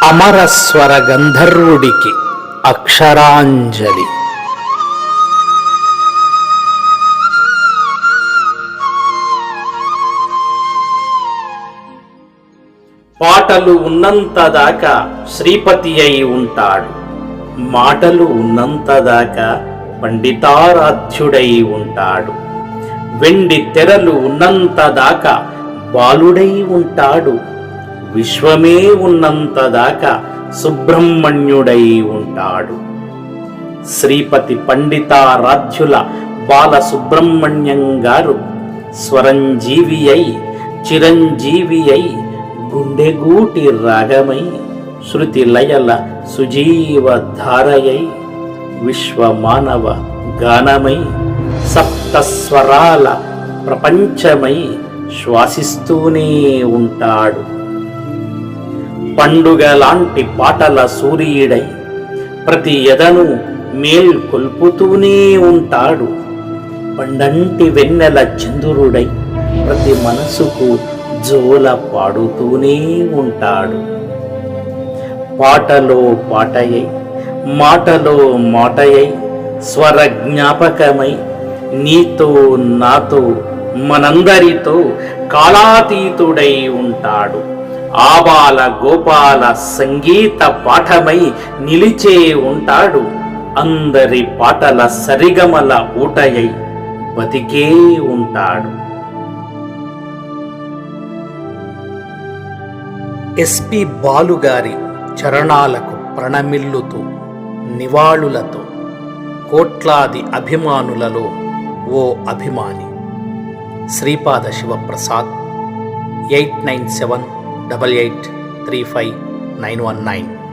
అమరస్వర గంధర్వుడికి అక్షరాంజలి. పాటలు ఉన్నంతదాకా శ్రీపతి అయి ఉంటాడు, మాటలు ఉన్నంతదాకా పండితారాధ్యుడై ఉంటాడు. వెండి తెరలు ఉన్నంతదాకా బాలుడై ఉంటాడు, విశ్వమే ఉన్నంతదాకా సుబ్రహ్మణ్యుడై ఉంటాడు. శ్రీపతి పండితారాధ్యుల బాల సుబ్రహ్మణ్యం గారు స్వరంజీవి అయి చిరంజీవి అయి గుండెగూటి రాగమై శృతి లయల సుజీవధారయై విశ్వమానవ గానమై సప్తస్వరాల ప్రపంచమై శ్వాసిస్తూనే ఉంటాడు. పండుగ లాంటి పాటల సూర్యుడై ప్రతి ఎదను మేల్కొల్పుతూనే ఉంటాడు. పండంటి వెన్నెల చంద్రుడై ప్రతి మనసుకు జోల పాడుతూనే ఉంటాడు. పాటలో పాటయై మాటలో మాటయై స్వర జ్ఞాపకమై నీతో నాతో మనందరితో కాలాతీతుడై ఉంటాడు. ఆబాల గోపాల సంగీత పాఠమై నిలిచే ఉంటాడు. అందరి పాటల సరిగమల ఊటయై బతికే ఉంటాడు. ఎస్పి బాలుగారి చరణాలకు ప్రణమిల్లుతూ నివాళులతో కోట్లాది అభిమానులలో ఓ అభిమాని శ్రీపాద శివప్రసాద్ 8978835919